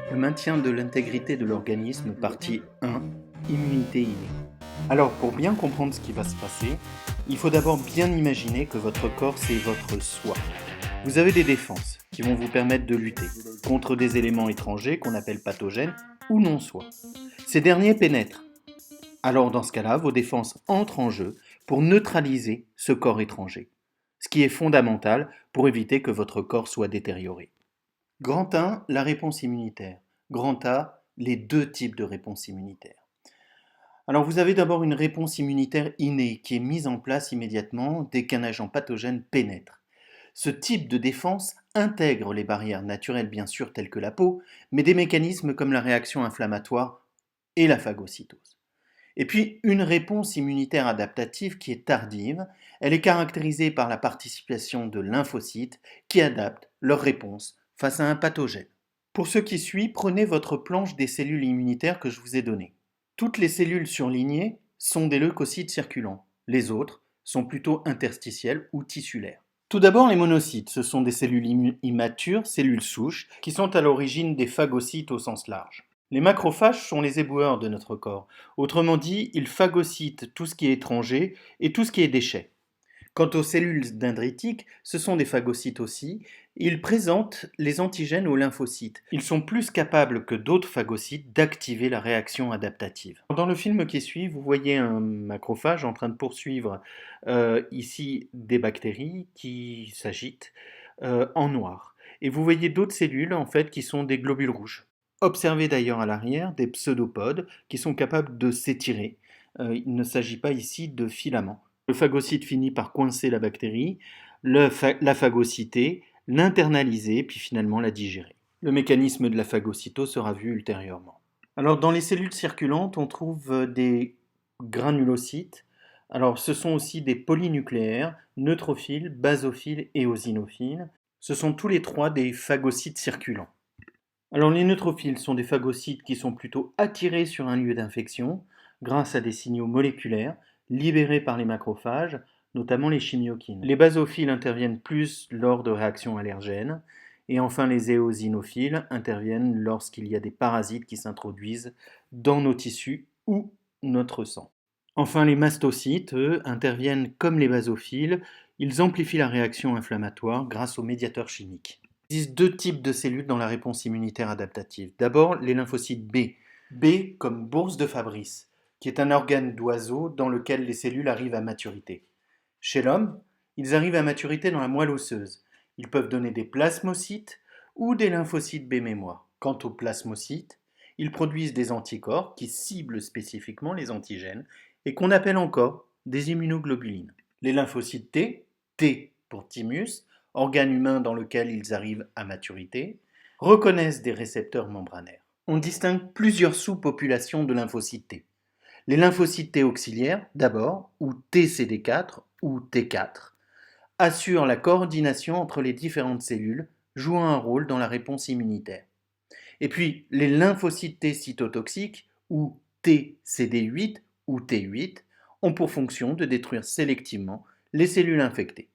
Le maintien de l'intégrité de l'organisme, partie 1, immunité innée. Alors, pour bien comprendre ce qui va se passer, il faut d'abord bien imaginer que votre corps, c'est votre soi. Vous avez des défenses qui vont vous permettre de lutter contre des éléments étrangers qu'on appelle pathogènes ou non soi. Ces derniers pénètrent. Alors, dans ce cas-là, vos défenses entrent en jeu pour neutraliser ce corps étranger, ce qui est fondamental pour éviter que votre corps soit détérioré. Grand 1, la réponse immunitaire. Grand A, les deux types de réponse immunitaire. Alors vous avez d'abord une réponse immunitaire innée qui est mise en place immédiatement dès qu'un agent pathogène pénètre. Ce type de défense intègre les barrières naturelles bien sûr telles que la peau, mais des mécanismes comme la réaction inflammatoire et la phagocytose. Et puis une réponse immunitaire adaptative qui est tardive, elle est caractérisée par la participation de lymphocytes qui adaptent leur réponse face à un pathogène. Pour ce qui suit, prenez votre planche des cellules immunitaires que je vous ai donnée. Toutes les cellules surlignées sont des leucocytes circulants. Les autres sont plutôt interstitielles ou tissulaires. Tout d'abord, les monocytes, ce sont des cellules immatures, cellules souches, qui sont à l'origine des phagocytes au sens large. Les macrophages sont les éboueurs de notre corps. Autrement dit, ils phagocytent tout ce qui est étranger et tout ce qui est déchet. Quant aux cellules dendritiques, ce sont des phagocytes aussi. Ils présentent les antigènes aux lymphocytes. Ils sont plus capables que d'autres phagocytes d'activer la réaction adaptative. Dans le film qui suit, vous voyez un macrophage en train de poursuivre ici des bactéries qui s'agitent en noir. Et vous voyez d'autres cellules en fait qui sont des globules rouges. Observez d'ailleurs à l'arrière des pseudopodes qui sont capables de s'étirer. Il ne s'agit pas ici de filaments. Le phagocyte finit par coincer la bactérie, la phagocyter, l'internaliser, puis finalement la digérer. Le mécanisme de la phagocytose sera vu ultérieurement. Alors dans les cellules circulantes, on trouve des granulocytes. Alors ce sont aussi des polynucléaires, neutrophiles, basophiles et eosinophiles. Ce sont tous les trois des phagocytes circulants. Alors les neutrophiles sont des phagocytes qui sont plutôt attirés sur un lieu d'infection grâce à des signaux moléculaires libérés par les macrophages, notamment les chimiokines. Les basophiles interviennent plus lors de réactions allergènes et enfin les éosinophiles interviennent lorsqu'il y a des parasites qui s'introduisent dans nos tissus ou notre sang. Enfin les mastocytes, eux, interviennent comme les basophiles, ils amplifient la réaction inflammatoire grâce aux médiateurs chimiques. Il existe deux types de cellules dans la réponse immunitaire adaptative. D'abord, les lymphocytes B. B comme bourse de Fabrice, qui est un organe d'oiseau dans lequel les cellules arrivent à maturité. Chez l'homme, ils arrivent à maturité dans la moelle osseuse. Ils peuvent donner des plasmocytes ou des lymphocytes B mémoire. Quant aux plasmocytes, ils produisent des anticorps qui ciblent spécifiquement les antigènes et qu'on appelle encore des immunoglobulines. Les lymphocytes T, T pour thymus, organe humain dans lequel ils arrivent à maturité, reconnaissent des récepteurs membranaires. On distingue plusieurs sous-populations de lymphocytes T. Les lymphocytes T auxiliaires, d'abord, ou TCD4 ou T4, assurent la coordination entre les différentes cellules, jouant un rôle dans la réponse immunitaire. Et puis, les lymphocytes T cytotoxiques, ou TCD8 ou T8, ont pour fonction de détruire sélectivement les cellules infectées.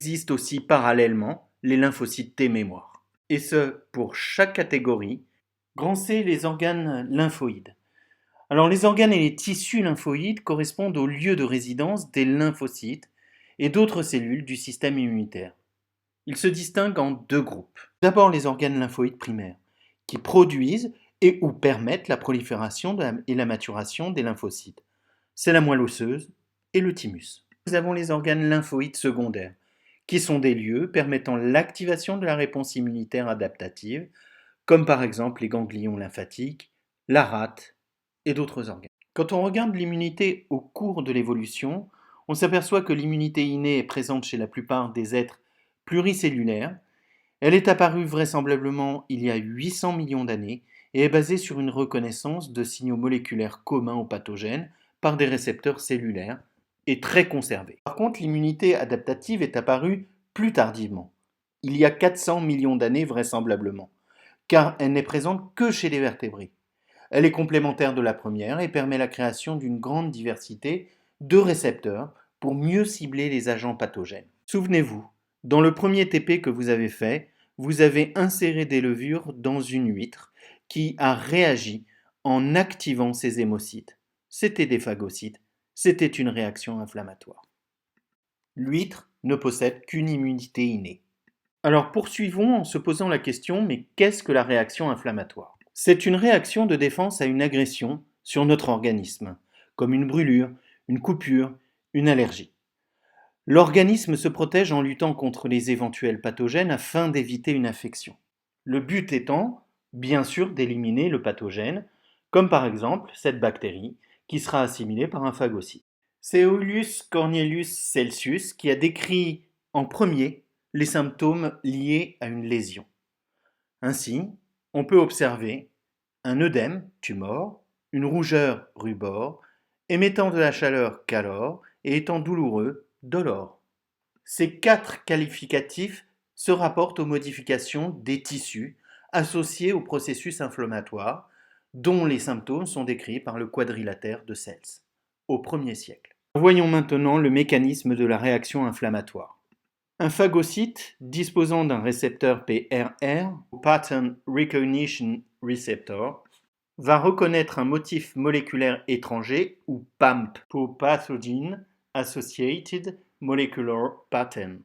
Il existe aussi parallèlement les lymphocytes T mémoire. Et ce, pour chaque catégorie. Grand C, les organes lymphoïdes. Alors les organes et les tissus lymphoïdes correspondent au lieu de résidence des lymphocytes et d'autres cellules du système immunitaire. Ils se distinguent en deux groupes. D'abord les organes lymphoïdes primaires, qui produisent et ou permettent la prolifération et la maturation des lymphocytes. C'est la moelle osseuse et le thymus. Nous avons les organes lymphoïdes secondaires, qui sont des lieux permettant l'activation de la réponse immunitaire adaptative, comme par exemple les ganglions lymphatiques, la rate et d'autres organes. Quand on regarde l'immunité au cours de l'évolution, on s'aperçoit que l'immunité innée est présente chez la plupart des êtres pluricellulaires. Elle est apparue vraisemblablement il y a 800 millions d'années et est basée sur une reconnaissance de signaux moléculaires communs aux pathogènes par des récepteurs cellulaires et très conservée. Par contre, l'immunité adaptative est apparue plus tardivement, il y a 400 millions d'années vraisemblablement, car elle n'est présente que chez les vertébrés. Elle est complémentaire de la première et permet la création d'une grande diversité de récepteurs pour mieux cibler les agents pathogènes. Souvenez-vous, dans le premier TP que vous avez fait, vous avez inséré des levures dans une huître qui a réagi en activant ces hémocytes. C'était des phagocytes, c'était une réaction inflammatoire. L'huître ne possède qu'une immunité innée. Alors poursuivons en se posant la question, mais qu'est-ce que la réaction inflammatoire? C'est une réaction de défense à une agression sur notre organisme, comme une brûlure, une coupure, une allergie. L'organisme se protège en luttant contre les éventuels pathogènes afin d'éviter une infection. Le but étant, bien sûr, d'éliminer le pathogène, comme par exemple cette bactérie qui sera assimilée par un phagocyte. C'est Aulus Cornelius Celsus qui a décrit en premier les symptômes liés à une lésion. Ainsi, on peut observer un œdème, tumor, une rougeur, rubor, émettant de la chaleur, calor, et étant douloureux, dolore. Ces 4 qualificatifs se rapportent aux modifications des tissus associés au processus inflammatoire, dont les symptômes sont décrits par le quadrilatère de Cels, au 1er siècle. Voyons maintenant le mécanisme de la réaction inflammatoire. Un phagocyte disposant d'un récepteur PRR, Pattern Recognition Receptor, va reconnaître un motif moléculaire étranger, ou PAMP, pour Pathogen Associated Molecular Pattern.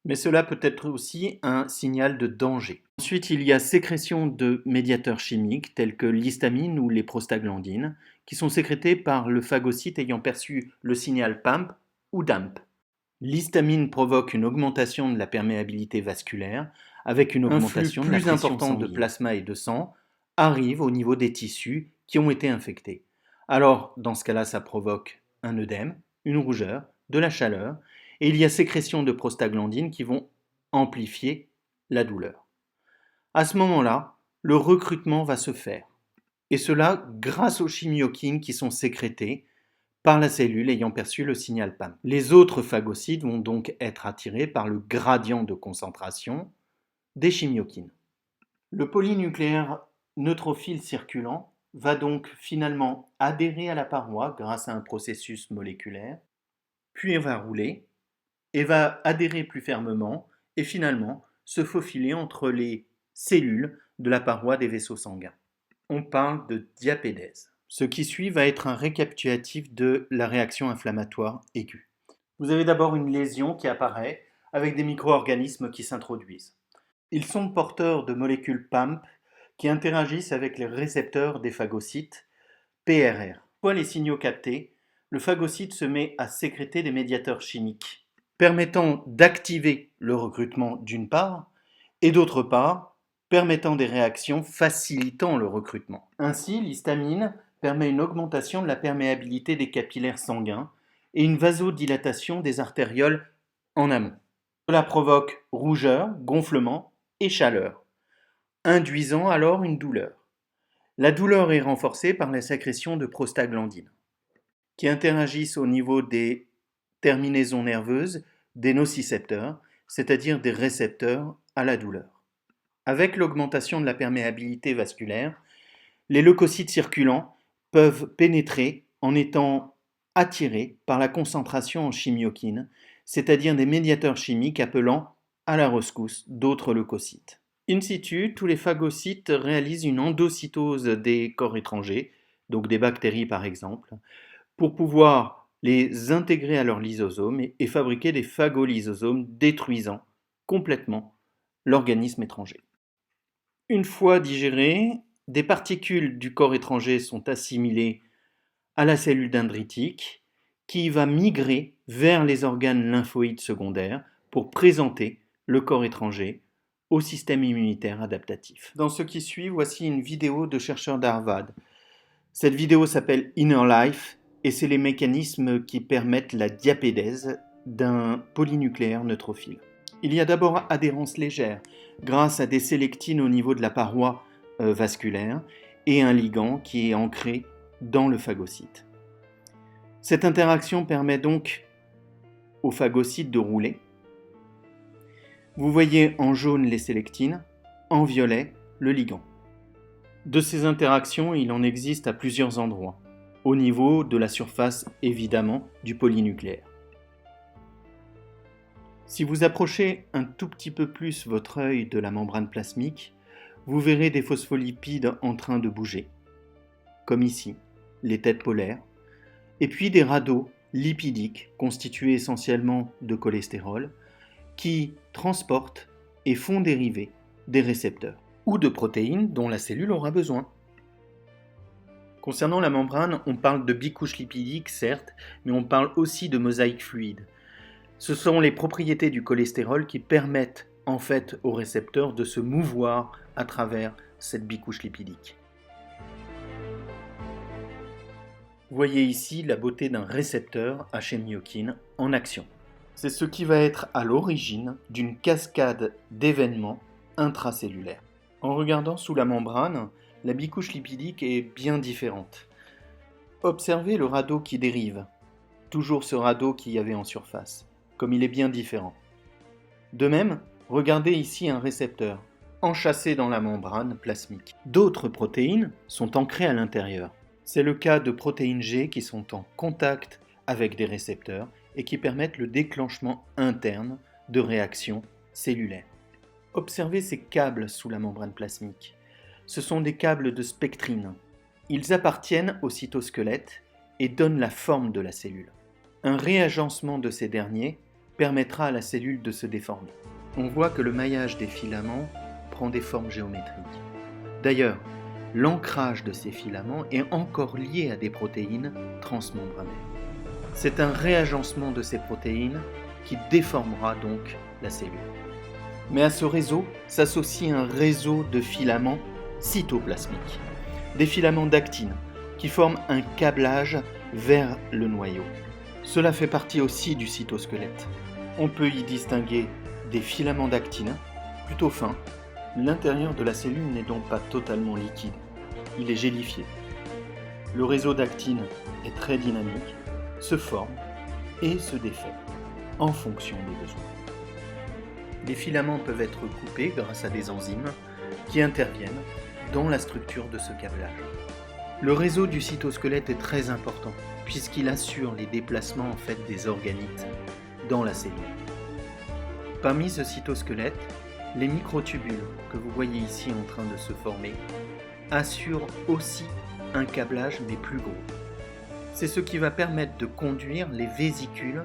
Mais cela peut être aussi un signal de danger. Ensuite, il y a sécrétion de médiateurs chimiques tels que l'histamine ou les prostaglandines, qui sont sécrétés par le phagocyte ayant perçu le signal PAMP ou DAMP. L'histamine provoque une augmentation de la perméabilité vasculaire, avec une augmentation de la pression sanguine. Un flux plus important de plasma et de sang arrive au niveau des tissus qui ont été infectés. Alors, dans ce cas-là, ça provoque un œdème, une rougeur, de la chaleur, et il y a sécrétion de prostaglandines qui vont amplifier la douleur. À ce moment-là, le recrutement va se faire, et cela grâce aux chimiokines qui sont sécrétées par la cellule ayant perçu le signal PAM. Les autres phagocytes vont donc être attirés par le gradient de concentration des chimiokines. Le polynucléaire neutrophile circulant va donc finalement adhérer à la paroi grâce à un processus moléculaire, puis il va rouler et va adhérer plus fermement et finalement se faufiler entre les cellules de la paroi des vaisseaux sanguins. On parle de diapédèse. Ce qui suit va être un récapitulatif de la réaction inflammatoire aiguë. Vous avez d'abord une lésion qui apparaît avec des micro-organismes qui s'introduisent. Ils sont porteurs de molécules PAMP qui interagissent avec les récepteurs des phagocytes PRR. Une fois les signaux captés, le phagocyte se met à sécréter des médiateurs chimiques permettant d'activer le recrutement d'une part et d'autre part permettant des réactions facilitant le recrutement. Ainsi, l'histamine permet une augmentation de la perméabilité des capillaires sanguins et une vasodilatation des artérioles en amont. Cela provoque rougeur, gonflement et chaleur, induisant alors une douleur. La douleur est renforcée par la sécrétion de prostaglandines, qui interagissent au niveau des terminaisons nerveuses des nocicepteurs, c'est-à-dire des récepteurs à la douleur. Avec l'augmentation de la perméabilité vasculaire, les leucocytes circulants peuvent pénétrer en étant attirés par la concentration en chimiokines, c'est-à-dire des médiateurs chimiques appelant à la rescousse d'autres leucocytes. In situ, tous les phagocytes réalisent une endocytose des corps étrangers, donc des bactéries par exemple, pour pouvoir les intégrer à leur lysosome et fabriquer des phagolysosomes détruisant complètement l'organisme étranger. Une fois digérées, des particules du corps étranger sont assimilées à la cellule dendritique qui va migrer vers les organes lymphoïdes secondaires pour présenter le corps étranger au système immunitaire adaptatif. Dans ce qui suit, voici une vidéo de chercheurs d'Harvard. Cette vidéo s'appelle Inner Life et c'est les mécanismes qui permettent la diapédèse d'un polynucléaire neutrophile. Il y a d'abord adhérence légère grâce à des sélectines au niveau de la paroi vasculaire et un ligand qui est ancré dans le phagocyte. Cette interaction permet donc au phagocyte de rouler. Vous voyez en jaune les sélectines, en violet le ligand. De ces interactions, il en existe à plusieurs endroits, au niveau de la surface évidemment du polynucléaire. Si vous approchez un tout petit peu plus votre œil de la membrane plasmique, vous verrez des phospholipides en train de bouger, comme ici, les têtes polaires, et puis des radeaux lipidiques constitués essentiellement de cholestérol qui transportent et font dériver des récepteurs ou de protéines dont la cellule aura besoin. Concernant la membrane, on parle de bicouche lipidique, certes, mais on parle aussi de mosaïque fluide. Ce sont les propriétés du cholestérol qui permettent en fait aux récepteurs de se mouvoir à travers cette bicouche lipidique. Vous voyez ici la beauté d'un récepteur Hm-myokine en action. C'est ce qui va être à l'origine d'une cascade d'événements intracellulaires. En regardant sous la membrane, la bicouche lipidique est bien différente. Observez le radeau qui dérive, toujours ce radeau qu'il y avait en surface, comme il est bien différent. De même, regardez ici un récepteur, enchâssé dans la membrane plasmique. D'autres protéines sont ancrées à l'intérieur. C'est le cas de protéines G qui sont en contact avec des récepteurs et qui permettent le déclenchement interne de réactions cellulaires. Observez ces câbles sous la membrane plasmique. Ce sont des câbles de spectrine. Ils appartiennent au cytosquelette et donnent la forme de la cellule. Un réagencement de ces derniers permettra à la cellule de se déformer. On voit que le maillage des filaments prend des formes géométriques. D'ailleurs, l'ancrage de ces filaments est encore lié à des protéines transmembranaires. C'est un réagencement de ces protéines qui déformera donc la cellule. Mais à ce réseau s'associe un réseau de filaments cytoplasmiques, des filaments d'actine qui forment un câblage vers le noyau. Cela fait partie aussi du cytosquelette. On peut y distinguer des filaments d'actine plutôt fins. L'intérieur de la cellule n'est donc pas totalement liquide, il est gélifié. Le réseau d'actine est très dynamique, se forme et se défait en fonction des besoins. Les filaments peuvent être coupés grâce à des enzymes qui interviennent dans la structure de ce câblage. Le réseau du cytosquelette est très important puisqu'il assure les déplacements en fait des organites dans la cellule. Parmi ce cytosquelette, les microtubules que vous voyez ici en train de se former assurent aussi un câblage mais plus gros. C'est ce qui va permettre de conduire les vésicules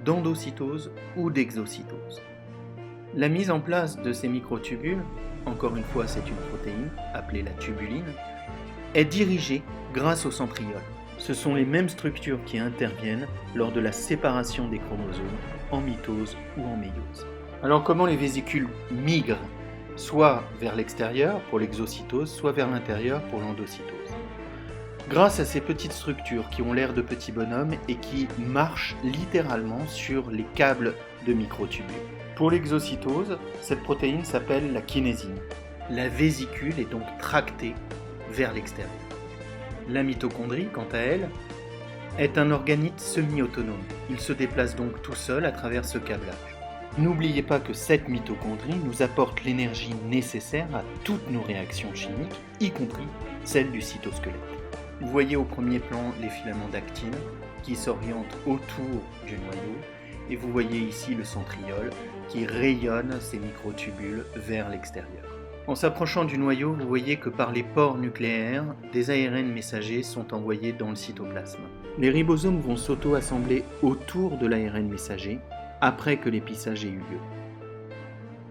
d'endocytose ou d'exocytose. La mise en place de ces microtubules, encore une fois c'est une protéine appelée la tubuline, est dirigée grâce au centriole. Ce sont les mêmes structures qui interviennent lors de la séparation des chromosomes en mitose ou en méiose. Alors comment les vésicules migrent, soit vers l'extérieur pour l'exocytose, soit vers l'intérieur pour l'endocytose? Grâce à ces petites structures qui ont l'air de petits bonhommes et qui marchent littéralement sur les câbles de microtubules. Pour l'exocytose, cette protéine s'appelle la kinésine. La vésicule est donc tractée vers l'extérieur. La mitochondrie, quant à elle, est un organite semi-autonome. Il se déplace donc tout seul à travers ce câblage. N'oubliez pas que cette mitochondrie nous apporte l'énergie nécessaire à toutes nos réactions chimiques, y compris celle du cytosquelette. Vous voyez au premier plan les filaments d'actine qui s'orientent autour du noyau et vous voyez ici le centriole qui rayonne ces microtubules vers l'extérieur. En s'approchant du noyau, vous voyez que par les pores nucléaires, des ARN messagers sont envoyés dans le cytoplasme. Les ribosomes vont s'auto-assembler autour de l'ARN messager après que l'épissage ait eu lieu.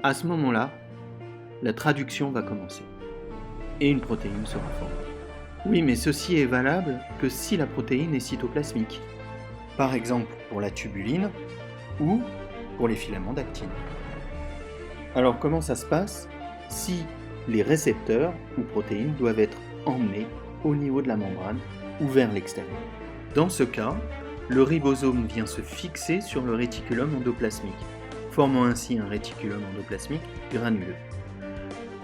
À ce moment-là, la traduction va commencer et une protéine sera formée. Oui, mais ceci est valable que si la protéine est cytoplasmique. Par exemple pour la tubuline ou pour les filaments d'actine. Alors comment ça se passe si les récepteurs ou protéines doivent être emmenés au niveau de la membrane ou vers l'extérieur? Dans ce cas, le ribosome vient se fixer sur le réticulum endoplasmique, formant ainsi un réticulum endoplasmique granuleux.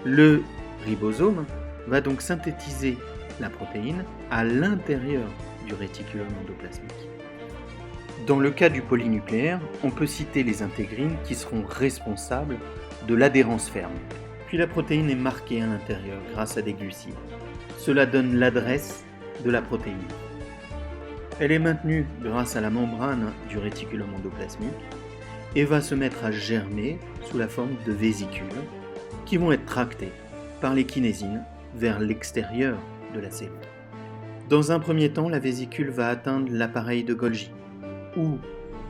Le ribosome va donc synthétiser la protéine à l'intérieur du réticulum endoplasmique. Dans le cas du polynucléaire, on peut citer les intégrines qui seront responsables de l'adhérence ferme. Puis la protéine est marquée à l'intérieur grâce à des glucides. Cela donne l'adresse de la protéine. Elle est maintenue grâce à la membrane du réticulum endoplasmique et va se mettre à germer sous la forme de vésicules qui vont être tractées par les kinésines vers l'extérieur de la cellule. Dans un premier temps, la vésicule va atteindre l'appareil de Golgi, où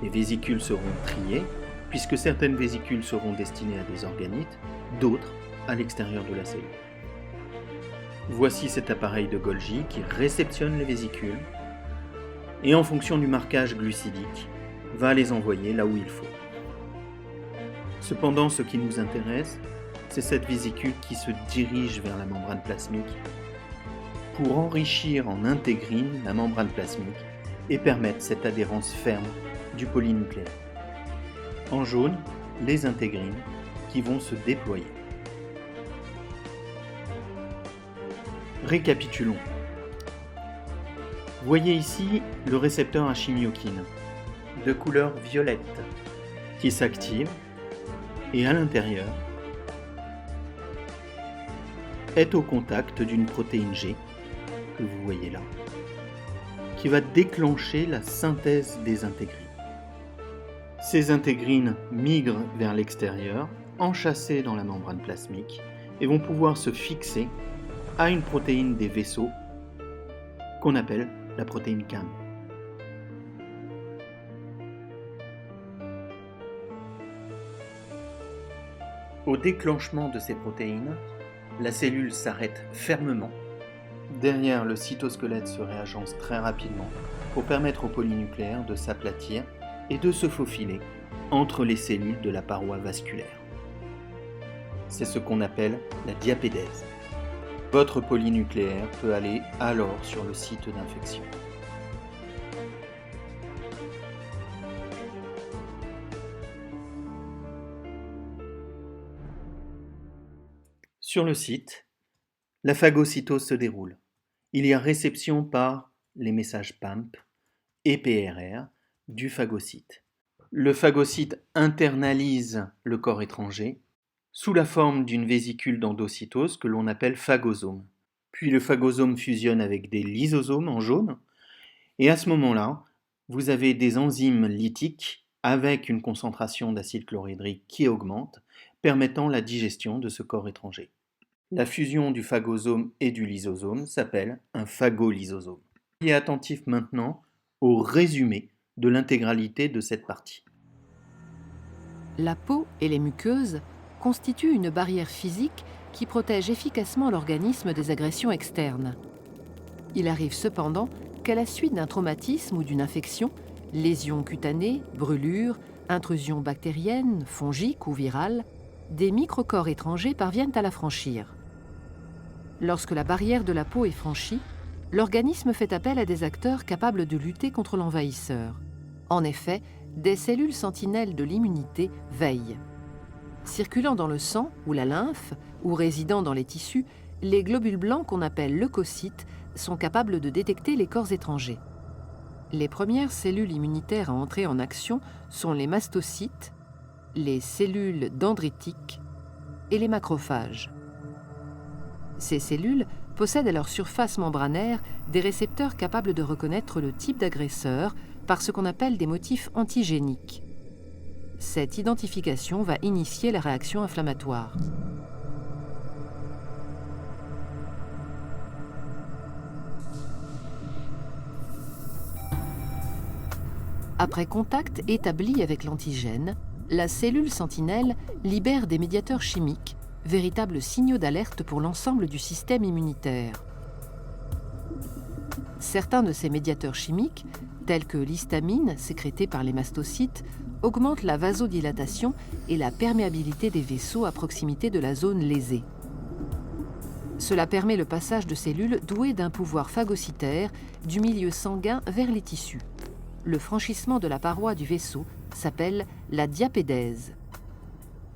les vésicules seront triées, puisque certaines vésicules seront destinées à des organites, d'autres à l'extérieur de la cellule. Voici cet appareil de Golgi qui réceptionne les vésicules et en fonction du marquage glucidique, va les envoyer là où il faut. Cependant, ce qui nous intéresse, c'est cette vésicule qui se dirige vers la membrane plasmique pour enrichir en intégrine la membrane plasmique et permettre cette adhérence ferme du polynucléaire. En jaune, les intégrines qui vont se déployer. Récapitulons. Voyez ici le récepteur à chimiokine, de couleur violette, qui s'active et à l'intérieur est au contact d'une protéine G, que vous voyez là, qui va déclencher la synthèse des intégrines. Ces intégrines migrent vers l'extérieur, enchâssées dans la membrane plasmique, et vont pouvoir se fixer à une protéine des vaisseaux qu'on appelle la protéine CAM. Au déclenchement de ces protéines, la cellule s'arrête fermement. Derrière, le cytosquelette se réagence très rapidement pour permettre au polynucléaire de s'aplatir et de se faufiler entre les cellules de la paroi vasculaire. C'est ce qu'on appelle la diapédèse. Votre polynucléaire peut aller alors sur le site d'infection. Sur le site, la phagocytose se déroule. Il y a réception par les messages PAMP et PRR du phagocyte. Le phagocyte internalise le corps étranger sous la forme d'une vésicule d'endocytose que l'on appelle phagosome. Puis le phagosome fusionne avec des lysosomes en jaune, et à ce moment-là, vous avez des enzymes lytiques avec une concentration d'acide chlorhydrique qui augmente, permettant la digestion de ce corps étranger. La fusion du phagosome et du lysosome s'appelle un phagolysosome. Soyez attentif maintenant au résumé de l'intégralité de cette partie. La peau et les muqueuses constituent une barrière physique qui protège efficacement l'organisme des agressions externes. Il arrive cependant qu'à la suite d'un traumatisme ou d'une infection, lésions cutanées, brûlures, intrusions bactériennes, fongiques ou virales, des microcorps étrangers parviennent à la franchir. Lorsque la barrière de la peau est franchie, l'organisme fait appel à des acteurs capables de lutter contre l'envahisseur. En effet, des cellules sentinelles de l'immunité veillent. Circulant dans le sang ou la lymphe, ou résidant dans les tissus, les globules blancs qu'on appelle leucocytes sont capables de détecter les corps étrangers. Les premières cellules immunitaires à entrer en action sont les mastocytes, les cellules dendritiques et les macrophages. Ces cellules possèdent à leur surface membranaire des récepteurs capables de reconnaître le type d'agresseur par ce qu'on appelle des motifs antigéniques. Cette identification va initier la réaction inflammatoire. Après contact établi avec l'antigène, la cellule sentinelle libère des médiateurs chimiques, véritables signaux d'alerte pour l'ensemble du système immunitaire. Certains de ces médiateurs chimiques, tels que l'histamine sécrétée par les mastocytes, augmentent la vasodilatation et la perméabilité des vaisseaux à proximité de la zone lésée. Cela permet le passage de cellules douées d'un pouvoir phagocytaire du milieu sanguin vers les tissus. Le franchissement de la paroi du vaisseau s'appelle la diapédèse.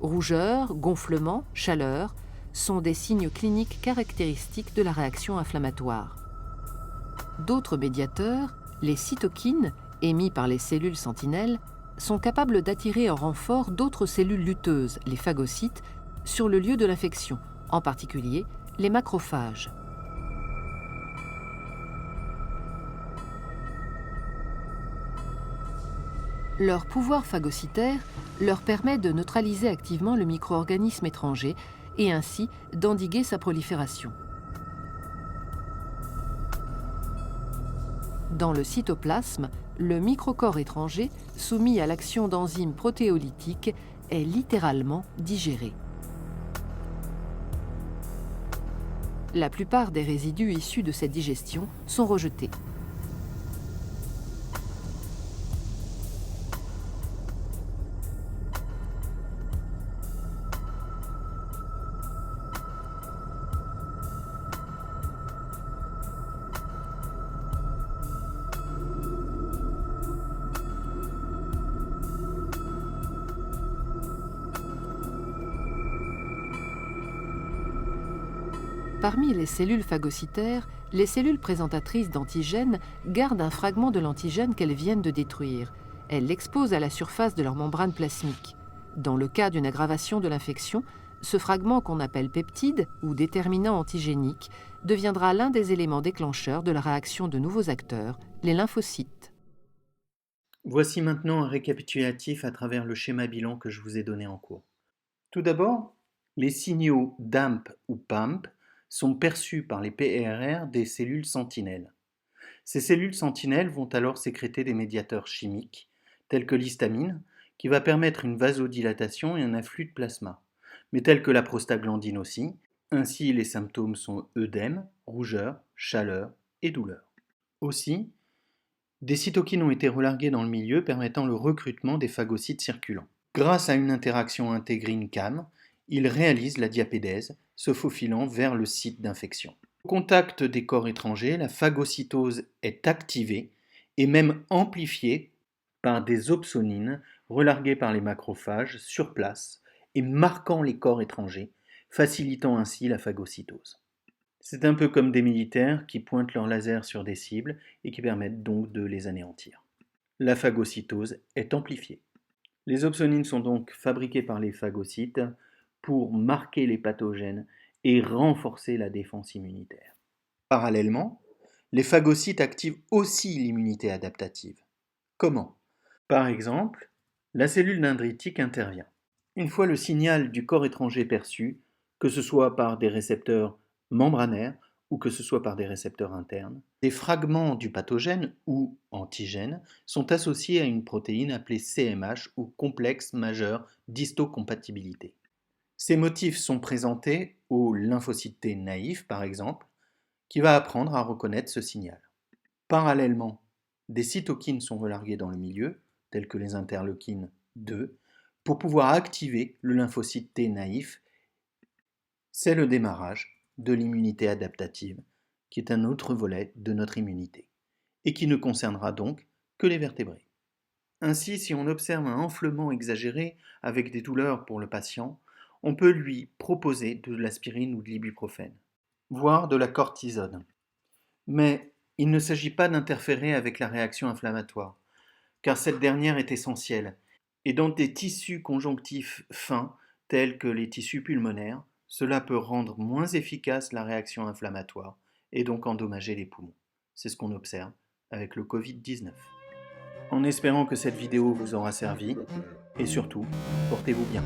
Rougeur, gonflement, chaleur sont des signes cliniques caractéristiques de la réaction inflammatoire. D'autres médiateurs, les cytokines, émis par les cellules sentinelles, sont capables d'attirer en renfort d'autres cellules lutteuses, les phagocytes, sur le lieu de l'infection, en particulier les macrophages. Leur pouvoir phagocytaire leur permet de neutraliser activement le micro-organisme étranger et ainsi d'endiguer sa prolifération. Dans le cytoplasme, le microcorps étranger, soumis à l'action d'enzymes protéolytiques, est littéralement digéré. La plupart des résidus issus de cette digestion sont rejetés. Parmi les cellules phagocytaires, les cellules présentatrices d'antigènes gardent un fragment de l'antigène qu'elles viennent de détruire. Elles l'exposent à la surface de leur membrane plasmique. Dans le cas d'une aggravation de l'infection, ce fragment qu'on appelle peptide ou déterminant antigénique deviendra l'un des éléments déclencheurs de la réaction de nouveaux acteurs, les lymphocytes. Voici maintenant un récapitulatif à travers le schéma bilan que je vous ai donné en cours. Tout d'abord, les signaux DAMP ou PAMP sont perçus par les PRR des cellules sentinelles. Ces cellules sentinelles vont alors sécréter des médiateurs chimiques, tels que l'histamine, qui va permettre une vasodilatation et un afflux de plasma, mais tels que la prostaglandine aussi. Ainsi, les symptômes sont œdème, rougeur, chaleur et douleur. Aussi, des cytokines ont été relarguées dans le milieu permettant le recrutement des phagocytes circulants. Grâce à une interaction intégrine-CAM, ils réalisent la diapédèse, se faufilant vers le site d'infection. Au contact des corps étrangers, la phagocytose est activée et même amplifiée par des opsonines relarguées par les macrophages sur place et marquant les corps étrangers, facilitant ainsi la phagocytose. C'est un peu comme des militaires qui pointent leur laser sur des cibles et qui permettent donc de les anéantir. La phagocytose est amplifiée. Les opsonines sont donc fabriquées par les phagocytes pour marquer les pathogènes et renforcer la défense immunitaire. Parallèlement, les phagocytes activent aussi l'immunité adaptative. Comment ? Par exemple, la cellule dendritique intervient. Une fois le signal du corps étranger perçu, que ce soit par des récepteurs membranaires ou que ce soit par des récepteurs internes, des fragments du pathogène ou antigène sont associés à une protéine appelée CMH ou complexe majeur d'histocompatibilité. Ces motifs sont présentés au lymphocyte T naïf, par exemple, qui va apprendre à reconnaître ce signal. Parallèlement, des cytokines sont relarguées dans le milieu, telles que les interleukines 2, pour pouvoir activer le lymphocyte T naïf. C'est le démarrage de l'immunité adaptative, qui est un autre volet de notre immunité, et qui ne concernera donc que les vertébrés. Ainsi, si on observe un enflement exagéré avec des douleurs pour le patient, on peut lui proposer de l'aspirine ou de l'ibuprofène, voire de la cortisone. Mais il ne s'agit pas d'interférer avec la réaction inflammatoire, car cette dernière est essentielle, et dans des tissus conjonctifs fins, tels que les tissus pulmonaires, cela peut rendre moins efficace la réaction inflammatoire, et donc endommager les poumons. C'est ce qu'on observe avec le Covid-19. En espérant que cette vidéo vous aura servi, et surtout, portez-vous bien.